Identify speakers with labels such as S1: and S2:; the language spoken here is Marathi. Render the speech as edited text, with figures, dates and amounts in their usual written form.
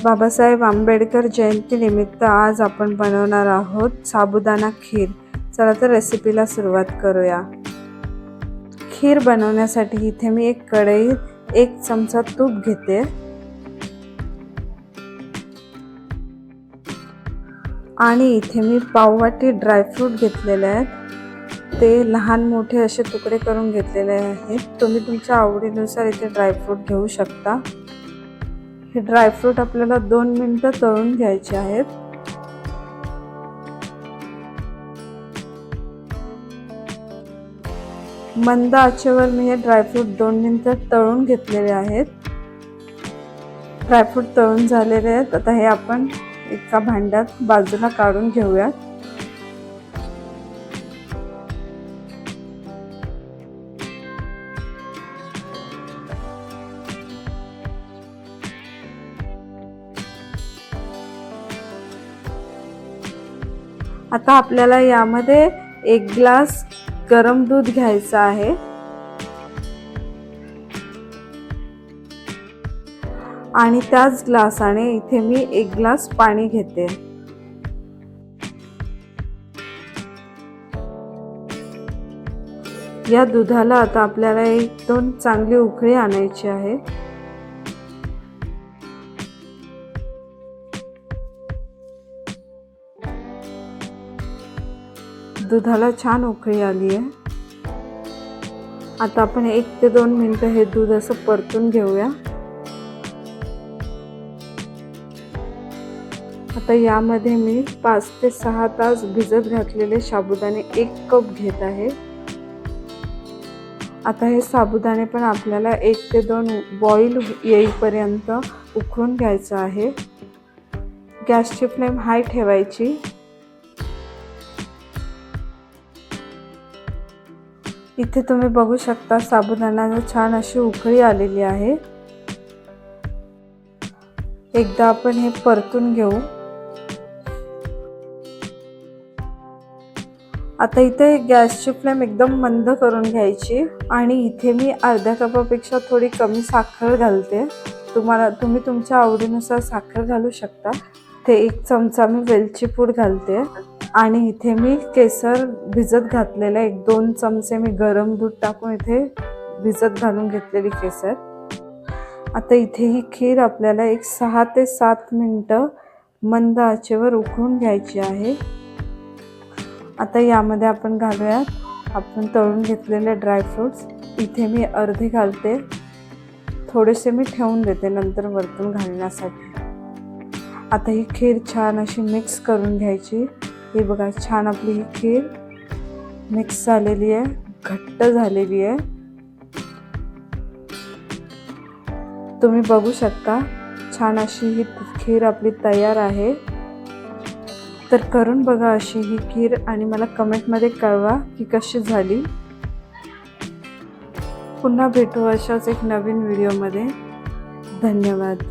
S1: बाबासाहेब आंबेडकर जयंतीनिमित्त आज आपण बनवणार आहोत साबुदाणा खीर। चला तर रेसिपीला सुरुवात करूया। खीर बनवण्यासाठी इथे मी एक कढईत 1 चमचा तूप घेते आणि इथे मी पाव वाटी ड्रायफ्रूट घेतलेले आहेत। ते लहान मोठे असे तुकडे करून घेतलेले आहेत। तुम्ही तुमच्या आवडीनुसार इथे ड्रायफ्रूट घेऊ शकता। हे ड्रायफ्रूट आपल्याला 2 मिनिटं तळून घ्यायचे आहेत। मंद आचेवर मी हे ड्रायफ्रूट 2 मिनिटं तळून घेतलेले आहेत। ड्रायफ्रूट तळून झालेले आहेत। आता हे आपण एका भांड्यात बाजूला काढून घेऊया। आता आपल्याला यामध्ये 1 ग्लास गरम दूध घ्यायचं आहे आणि त्याच ग्लासाने इथे मी 1 ग्लास पाणी घेते। या दुधाला आता आपल्याला 1-2 चांगली उकळी आणायची आहे। दुधाला छान उकळी आली आहे। आता आपण 1 ते 2 मिनिटं हे दूध असं परतून घेऊया। आता यामध्ये मी 5 ते 6 तास भिजत घातलेले साबुदाणे 1 कप घेत आहे। आता हे साबुदाणे पण आपल्याला 1 ते 2 बॉईल येईपर्यंत उकळून घ्यायचं आहे। गॅसची फ्लेम हाय ठेवायची। इथे तुम्ही बघू शकता साबुदाण्याला छान अशी उकळी आलेली आहे। एकदा आपण हे परतून घेऊ। आता इथे गॅसची फ्लेम एकदम मंद करून घ्यायची आणि इथे मी अर्ध्या कपापेक्षा थोडी कमी साखर घालते। तुम्ही तुमच्या आवडीनुसार साखर घालू शकता। ते 1 चमचा मी वेलची पूड घालते आणि इथे मी केसर भिजत घातलेला 1-2 चमचे मी गरम दूध टाकून इथे भिजत घालून घेतलेली केसर। आता इथे ही खीर आपल्याला 6 ते 7 मिनिटं मंद आचेवर उकळून घ्यायची आहे। आता यामध्ये आपण घालूयात आपण तळून घेतलेले ड्रायफ्रुट्स। इथे मी अर्धे घालते, थोडेसे मी ठेवून देते नंतर वरतून घालण्यासाठी। आता ही खीर छान अशी मिक्स करून घ्यायची। हे बघा छान आपली ही खीर मिक्स झालेली आहे, घट्ट झालेली आहे। तुम्ही बघू शकता छान अशी ही खीर आपली तयार आहे। तर करून बघा अशी ही खीर आणि मला कमेंटमध्ये कळवा की कशी झाली। पुन्हा भेटू अशाच एक नवीन व्हिडिओमध्ये। धन्यवाद।